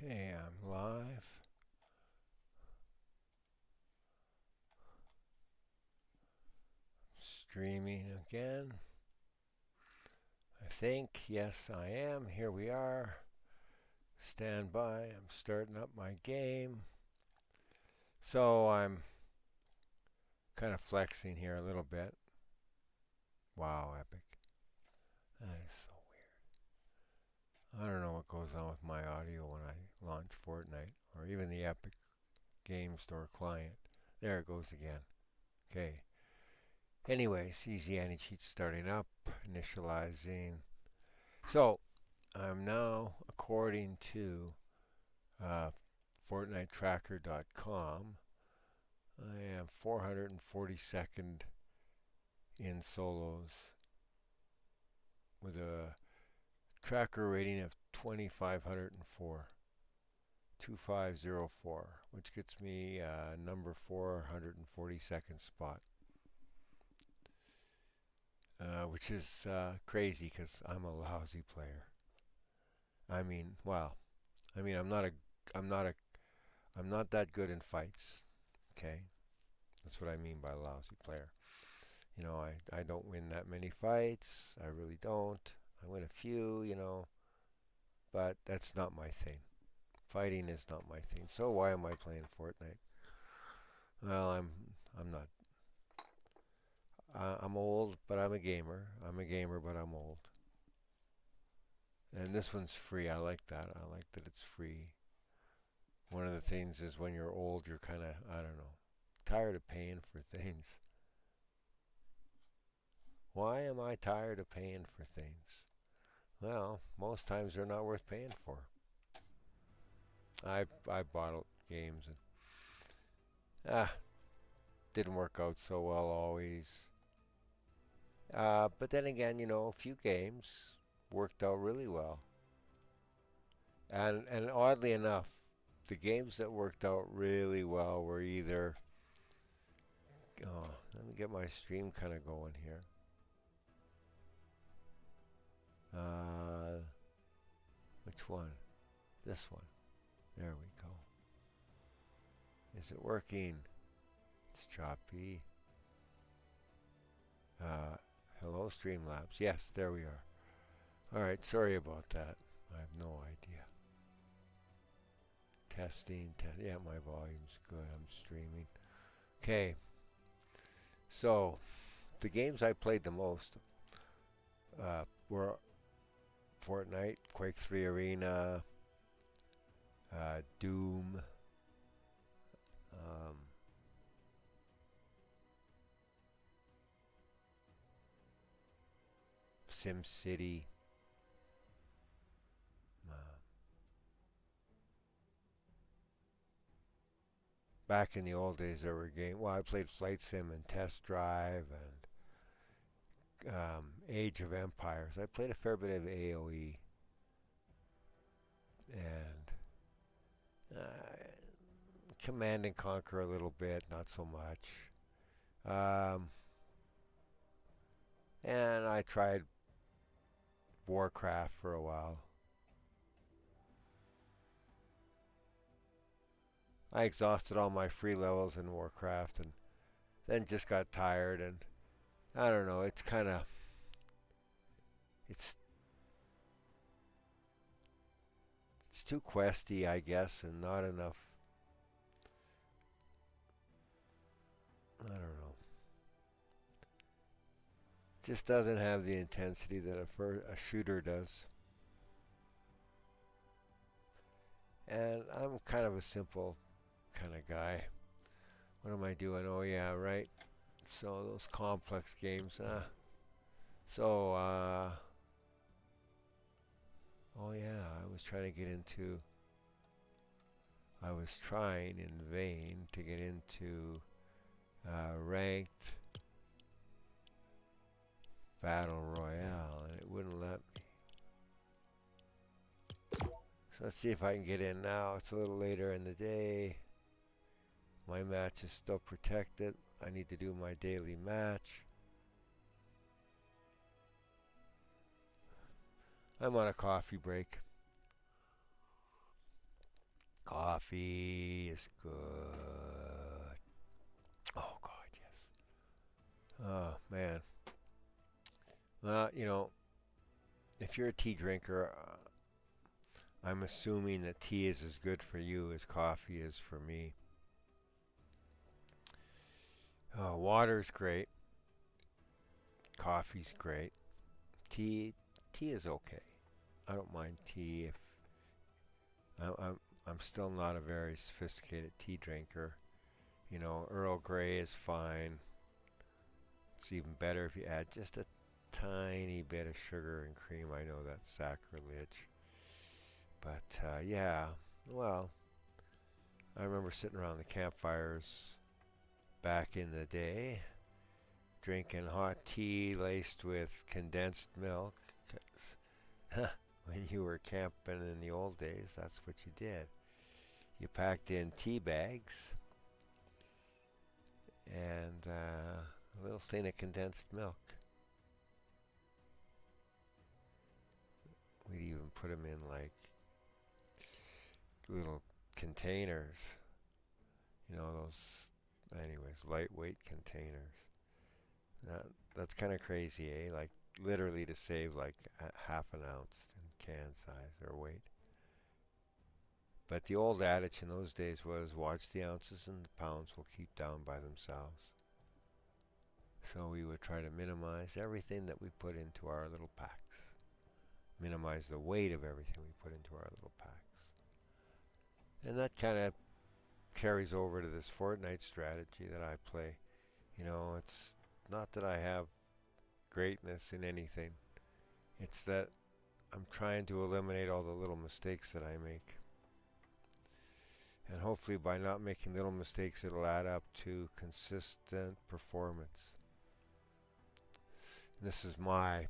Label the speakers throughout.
Speaker 1: Okay, I'm live. Streaming again. I think. Yes, I am. Here we are. Stand by. I'm starting up my game. So I'm kind of flexing here a little bit. Wow, epic. That is so weird. I don't know what goes on with my audio when I launch Fortnite or even the Epic Game Store client. There it goes again. Okay. Anyways, easy anti-cheat starting up, initializing. So I'm now, according to uh, FortniteTracker.com, I am 442nd in solos with a tracker rating of 2,504, 2504, which gets me number 442nd spot, which is crazy because I'm a lousy player. I mean, well, I'm not a, I'm not a, I'm not that good in fights. Okay, that's what I mean by lousy player. I don't win that many fights. I really don't. I win a few, but that's not my thing. Fighting is not my thing. So why am I playing Fortnite? Well, I'm not. I'm old, but I'm a gamer. I'm a gamer, but I'm old. And this one's free. I like that. I like that it's free. One of the things is when you're old, you're kind of, I don't know, tired of paying for things. Why am I tired of paying for things? Well, most times they're not worth paying for. I bought games and didn't work out so well always. But then again, a few games worked out really well. And oddly enough, the games that worked out really well were either let me get my stream kind of going here. Uh, which one? This one. There we go. Is it working? It's choppy. Hello, Streamlabs. Yes, there we are. All right, sorry about that. I have no idea. Testing. Yeah, my volume's good. I'm streaming. Okay, so the games I played the most were Fortnite, Quake 3 Arena, Doom, um, SimCity. Uh, Back in the old days, there were games. Well, I played Flight Sim and Test Drive and Age of Empires. I played a fair bit of AOE and Command and Conquer a little bit, not so much. And I tried Warcraft for a while. I exhausted all my free levels in Warcraft and then just got tired and I don't know, it's it's too questy, I guess, and not enough. I don't know. Just doesn't have the intensity that a shooter does. And I'm kind of a simple kind of guy. What am I doing? Oh yeah, right. So those complex games. So oh yeah, I was trying to get into. I was trying in vain to get into ranked battle royale, and it wouldn't let me. So let's see if I can get in now. It's a little later in the day. My match is still protected. I need to do my daily match. I'm on a coffee break. Coffee is good. Oh God, yes. Oh man. Well, if you're a tea drinker, I'm assuming that tea is as good for you as coffee is for me. Water's great. Coffee's great. Tea, tea is okay. I don't mind tea if I'm still not a very sophisticated tea drinker. Earl Grey is fine. It's even better if you add just a tiny bit of sugar and cream. I know that's sacrilege. But yeah, well, I remember sitting around the campfires back in the day, drinking hot tea laced with condensed milk. 'Cause when you were camping in the old days, that's what you did. You packed in tea bags and a little thing of condensed milk. We'd even put them in like little containers. Those, anyways, lightweight containers. That, that's kind of crazy, eh? Like literally to save like half an ounce in can size or weight. But the old adage in those days was watch the ounces and the pounds will keep down by themselves. So we would try to minimize everything that we put into our little packs. Minimize the weight of everything we put into our little packs. And that kind of carries over to this Fortnite strategy that I play. It's not that I have greatness in anything. It's that I'm trying to eliminate all the little mistakes that I make. And hopefully by not making little mistakes, it'll add up to consistent performance. And this is my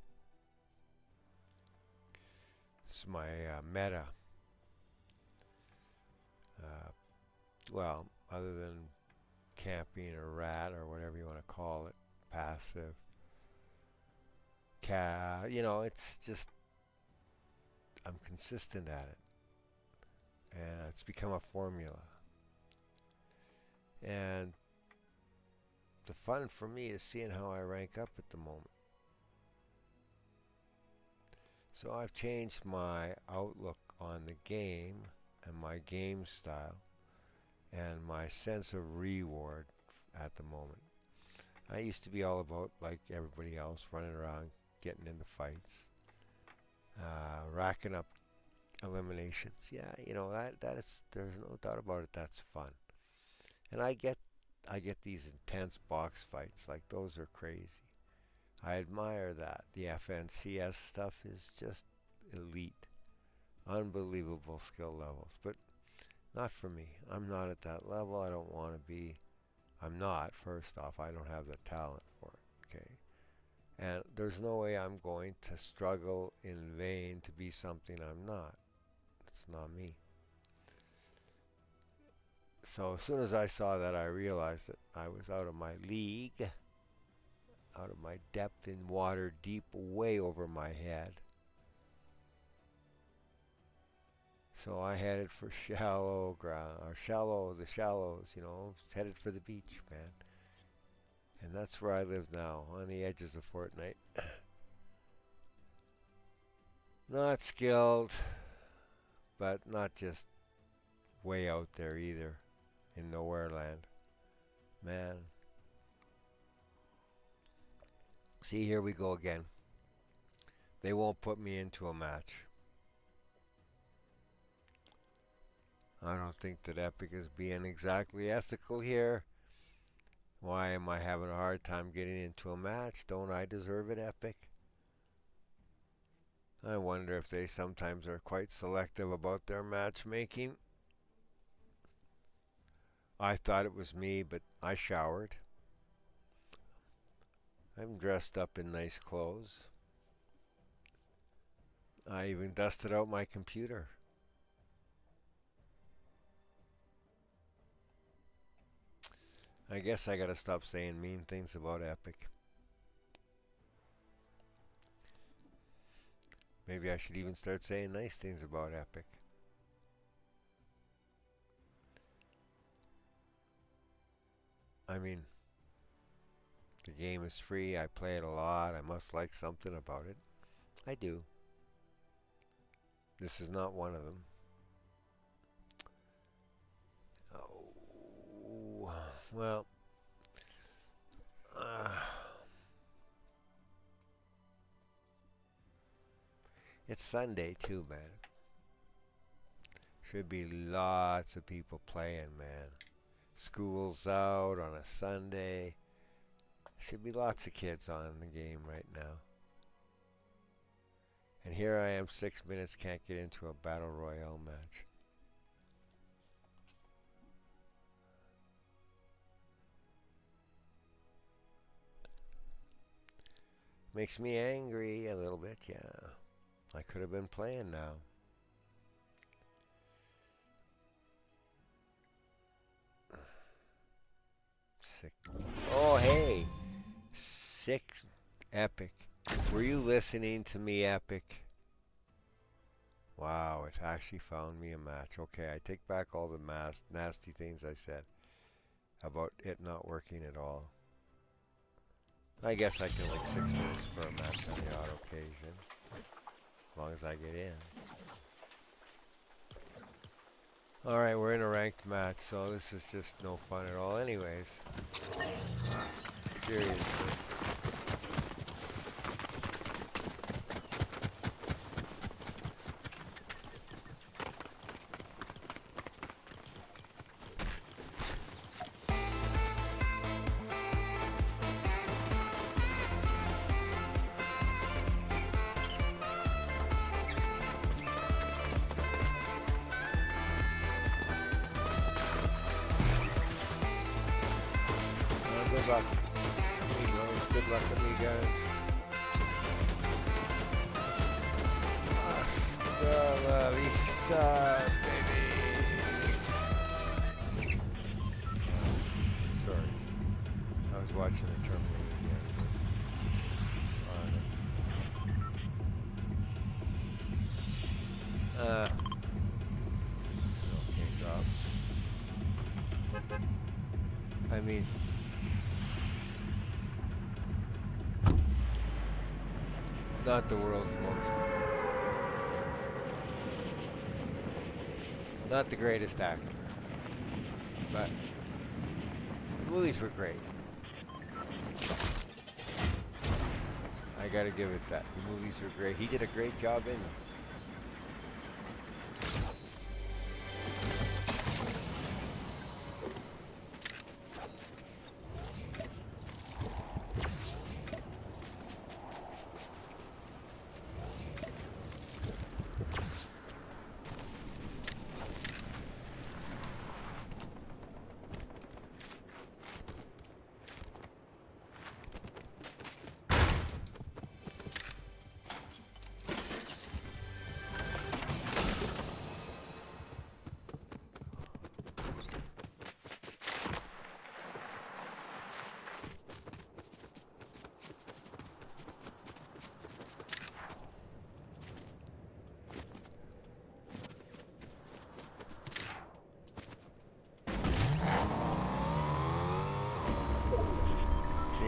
Speaker 1: meta. Uh, well, other than camping or rat or whatever you want to call it, passive. It's just I'm consistent at it, and it's become a formula. And the fun for me is seeing how I rank up at the moment. So I've changed my outlook on the game and my game style and my sense of reward at the moment. I used to be all about, like everybody else, running around, getting into fights, racking up eliminations. Yeah, that is, there's no doubt about it. That's fun, and I get these intense box fights. Like those are crazy. I admire that. The FNCS stuff is just elite, unbelievable skill levels, but not for me. I'm not at that level. I don't want to be. I'm not. First off, I don't have the talent for it. Okay. And there's no way I'm going to struggle in vain to be something I'm not. It's not me. So as soon as I saw that, I realized that I was out of my league, out of my depth in water deep, way over my head. So I headed for shallow ground, or the shallows, headed for the beach, man. And that's where I live now, on the edges of Fortnite. Not skilled, but not just way out there either, in nowhere land. Man. See, here we go again. They won't put me into a match. I don't think that Epic is being exactly ethical here. Why am I having a hard time getting into a match? Don't I deserve it, Epic? I wonder if they sometimes are quite selective about their matchmaking. I thought it was me, but I showered. I'm dressed up in nice clothes. I even dusted out my computer. I guess I gotta stop saying mean things about Epic. Maybe I should even start saying nice things about Epic. I mean, the game is free. I play it a lot. I must like something about it. I do. This is not one of them. Oh, well, uh, it's Sunday too, man. Should be lots of people playing, man. School's out on a Sunday. Should be lots of kids on the game right now. And here I am, 6 minutes, can't get into a battle royale match. Makes me angry a little bit, yeah. I could have been playing now. Six. Oh, hey. Six. Epic. Were you listening to me, Epic? Wow, it actually found me a match. Okay, I take back all the nasty things I said about it not working at all. I guess I can wait 6 minutes for a match on the odd occasion, as long as I get in. Alright, we're in a ranked match, so this is just no fun at all anyways. Seriously. Good luck, amigos. Good luck, amigas. Hasta la vista, baby. Sorry, I was watching the Terminator again. It's an okay job. I mean, not the world's most, not the greatest actor, but the movies were great. I gotta give it that. The movies were great. He did a great job in them.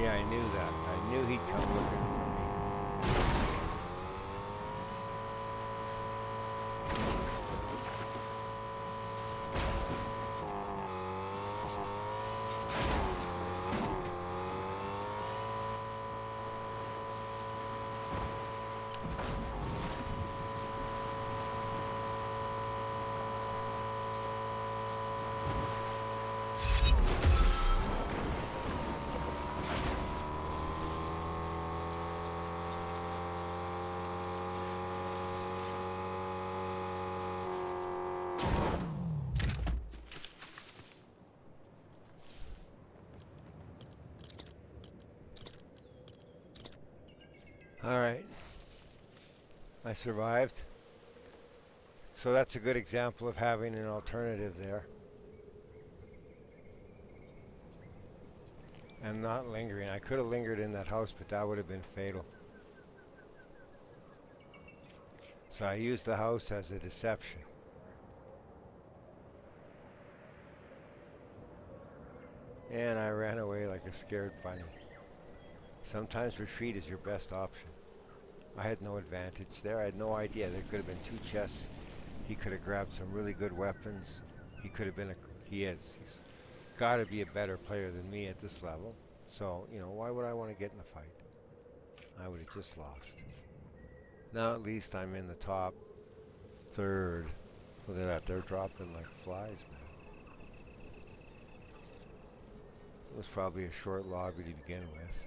Speaker 1: Yeah, I knew that. I knew he'd come looking for me. Alright. I survived. So that's a good example of having an alternative there. And not lingering. I could have lingered in that house, but that would have been fatal. So I used the house as a deception. And I ran away like a scared bunny. Sometimes retreat is your best option. I had no advantage there. I had no idea. There could have been two chests. He could have grabbed some really good weapons. He could have been he is. He's got to be a better player than me at this level. So, you know, why would I want to get in the fight? I would have just lost. Now at least I'm in the top third. Look at that. They're dropping like flies, man. It was probably a short lobby to begin with.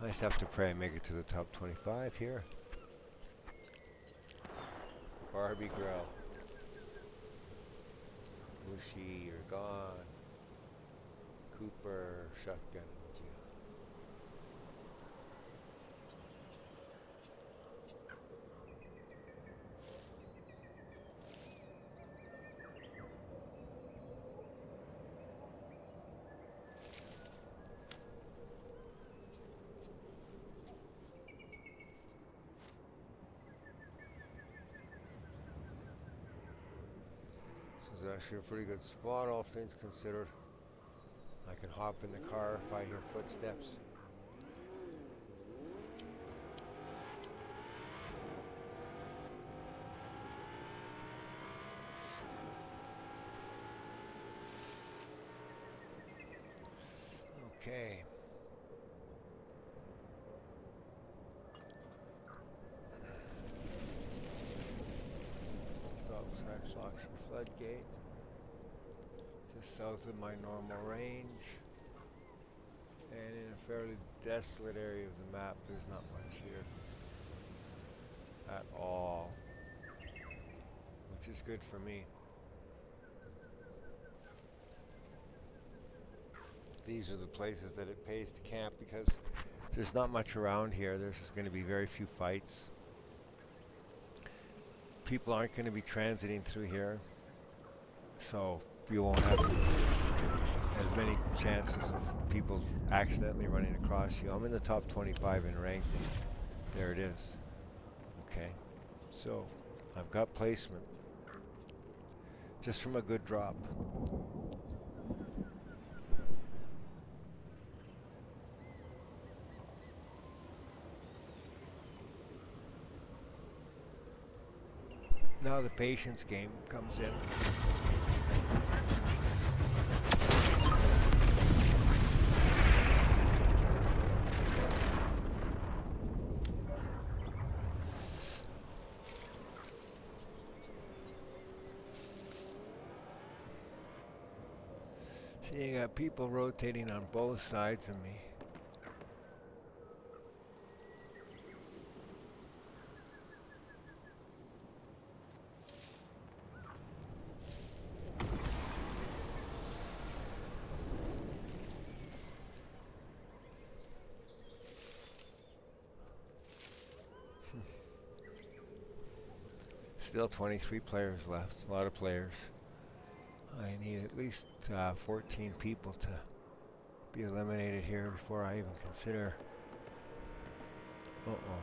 Speaker 1: I just have to pray I make it to the top 25 here. Barbie Grill. Mushi, you're gone. Cooper, Shotgun. This is actually a pretty good spot, all things considered. I can hop in the car if I hear footsteps. Okay. Just outside Foxy Floodgate. Just south of my normal range. And in a fairly desolate area of the map, there's not much here at all, which is good for me. These are the places that it pays to camp because there's not much around here. There's just going to be very few fights. People aren't going to be transiting through here, so you won't have as many chances of people accidentally running across you. I'm in the top 25 in ranked. There it is. Okay, so I've got placement just from a good drop. Now the patience game comes in. See, you got people rotating on both sides of me. Still 23 players left, a lot of players. I need at least 14 people to be eliminated here before I even consider. Uh-oh.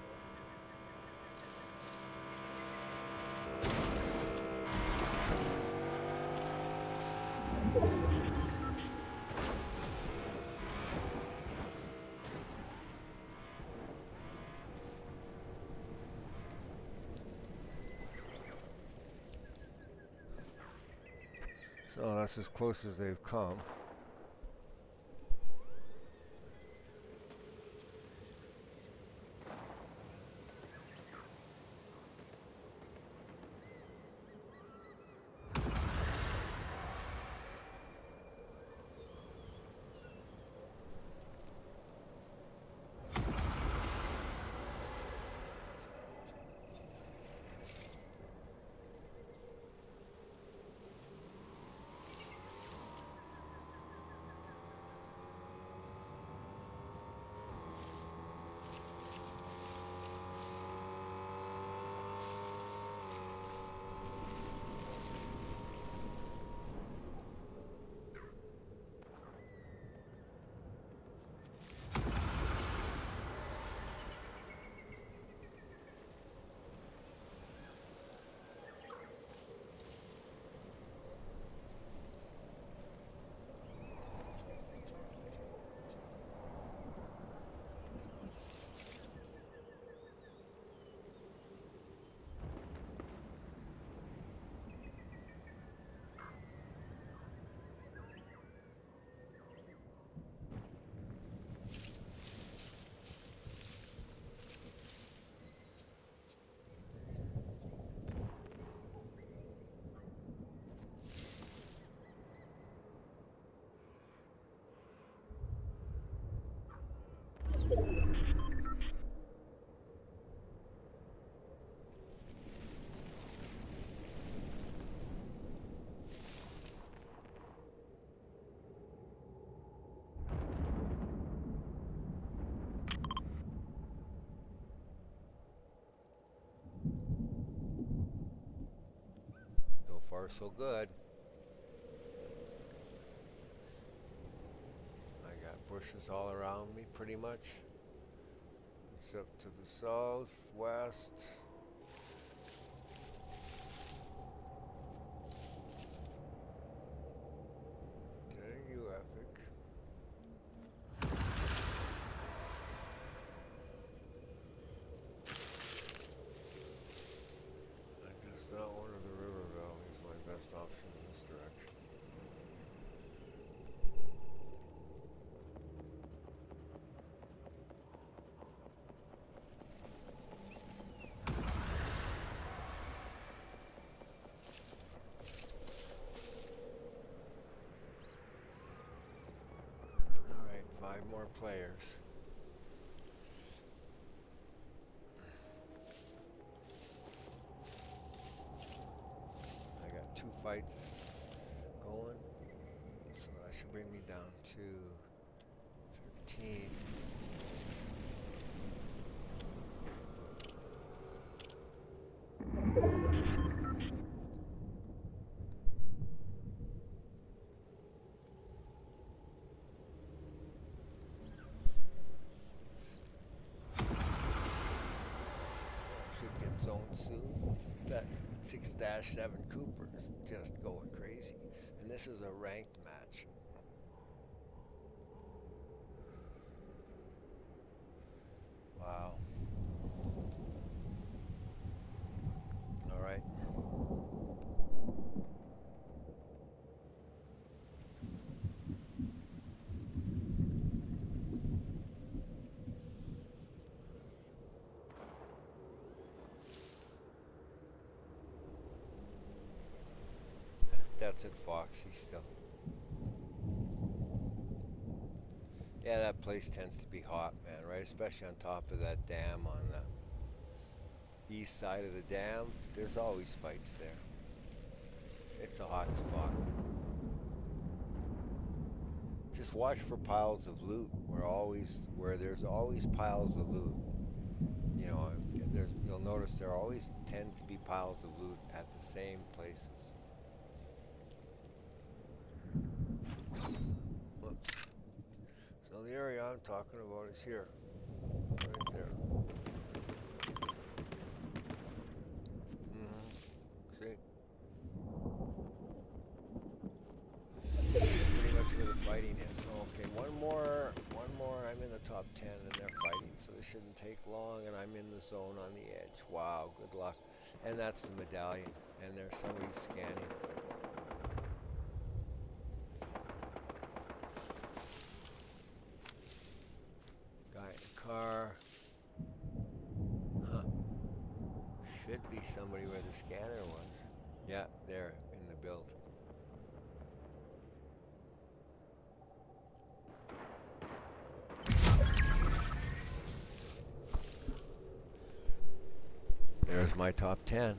Speaker 1: So that's as close as they've come. So far, so good. I got bushes all around me pretty much, except to the south, west. Dang you, Epic. I guess that one or the river valley is my best option in this direction. Alright, 5 more players. I got 2 fights going, so that should bring me down to 13. Should get zoned soon. That 6-7 Cooper is just going crazy. And this is a ranked match. Wow. All right. That's it, Foxy still. Yeah, that place tends to be hot, man, right? Especially on top of that dam on the east side of the dam. There's always fights there. It's a hot spot. Just watch for piles of loot. Where there's always piles of loot. You know, you'll notice there always tend to be piles of loot at the same places. Look. So the area I'm talking about is here, right there. See? Pretty much where the fighting is. Okay, one more. I'm in the top 10 and they're fighting, so this shouldn't take long. And I'm in the zone on the edge. Wow, good luck. And that's the medallion. And there's somebody scanning. Guy in the car. Huh. Should be somebody where the scanner was. Yeah, there in the build. There's my top 10.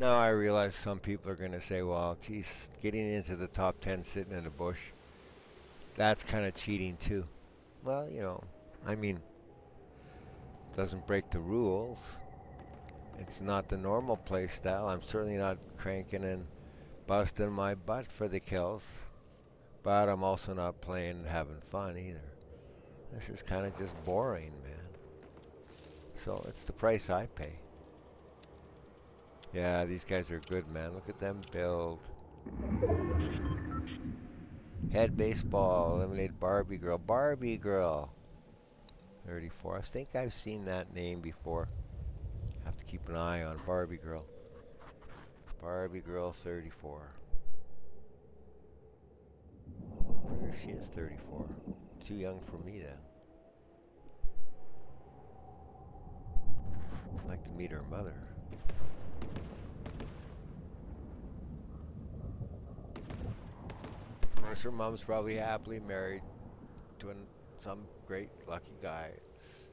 Speaker 1: Now I realize some people are going to say, well, geez, getting into the top 10 sitting in a bush, that's kind of cheating too. Well, you know, I mean, doesn't break the rules. It's not the normal play style. I'm certainly not cranking and busting my butt for the kills, but I'm also not playing and having fun either. This is kind of just boring, man. So it's the price I pay. Yeah, these guys are good, man. Look at them build. Head baseball, eliminate Barbie Girl. Barbie Girl. 34. I think I've seen that name before. Have to keep an eye on Barbie Girl. Barbie Girl 34. I wonder if she is 34. too young for me then. I'd like to meet her mother. Of course, her mom's probably happily married to some great lucky guy.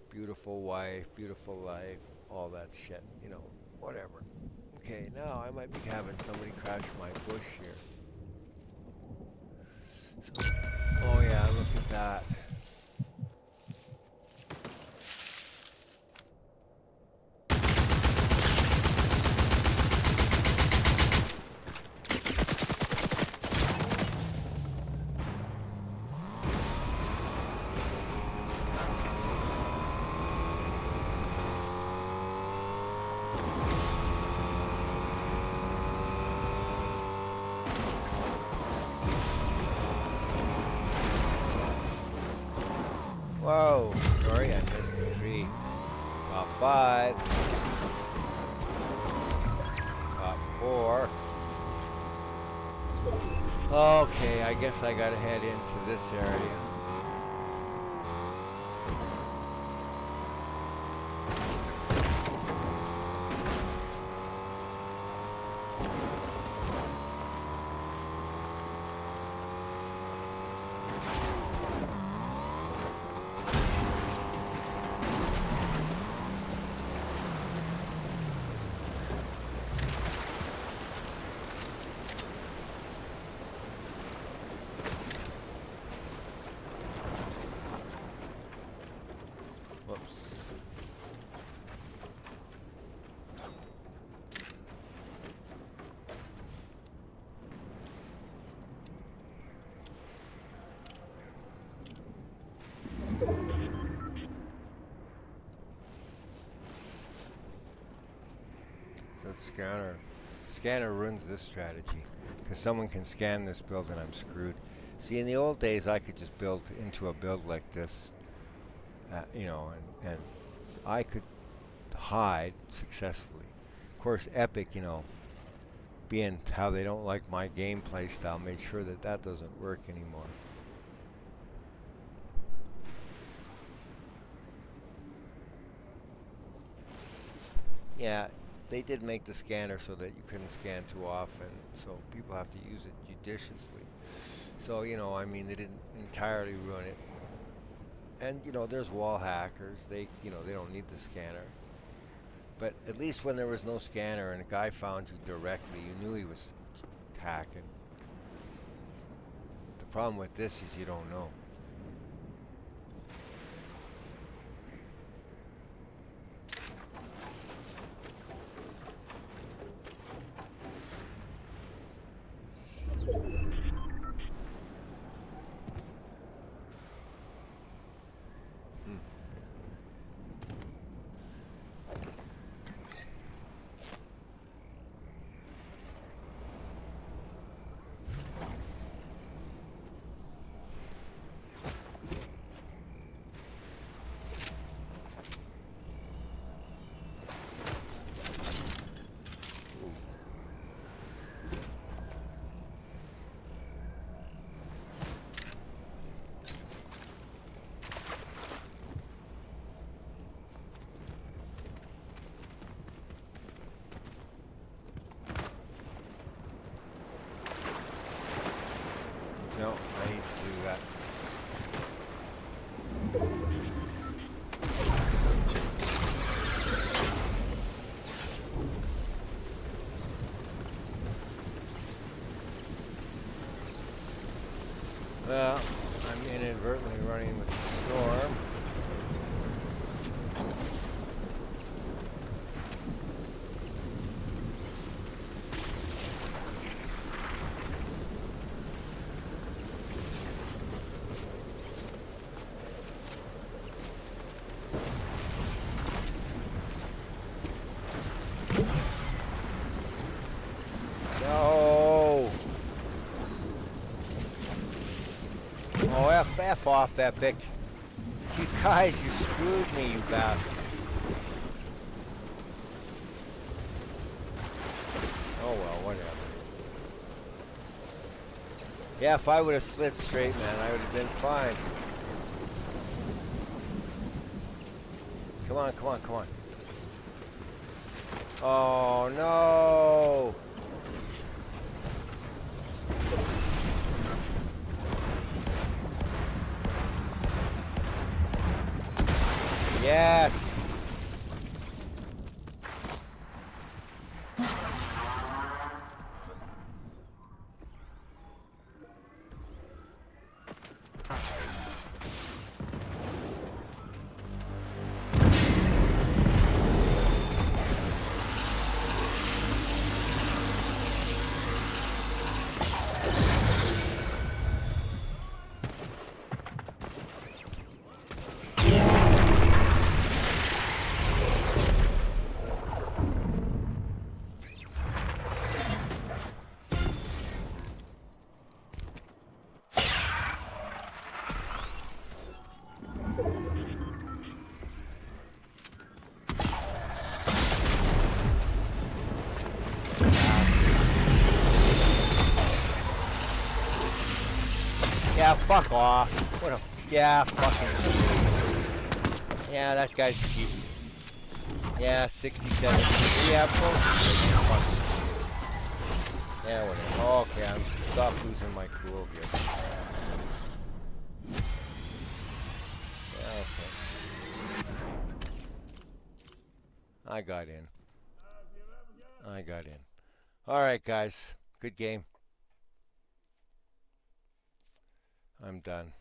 Speaker 1: Beautiful wife, beautiful life, all that shit, you know, whatever. Okay, now I might be having somebody crash my bush here. So, oh yeah, look at that. Whoa, sorry I missed the tree. Top 5. Top 4. Okay, I guess I gotta head into this area. Whoops. So scanner ruins this strategy because someone can scan this build and I'm screwed. See, in the old days I could just build into a build like this, you know, and I could hide successfully. Of course, Epic, you know, being how they don't like my gameplay style, made sure that that doesn't work anymore. Yeah, they did make the scanner so that you couldn't scan too often, so people have to use it judiciously. So, you know, I mean, they didn't entirely ruin it. And, you know, there's wall hackers. They, you know, they don't need the scanner. But at least when there was no scanner and a guy found you directly, you knew he was hacking. The problem with this is you don't know. No, I need to do that. Well, I'm inadvertently running with the storm. No! Oh, F off, Epic. You guys, you screwed me, you bastard. Oh well, whatever. Yeah, if I would have slid straight, man, I would have been fine. Come on, come on, come on. Oh, no. Yes. Yeah, fuck off. What a... Yeah, fucking... Yeah, that guy's cheap. Yeah, 67. Yeah, fuck. Yeah, whatever. Okay, I'm stop losing my cool here. Yeah, okay. I got in. I got in. Alright, guys. Good game. I'm done.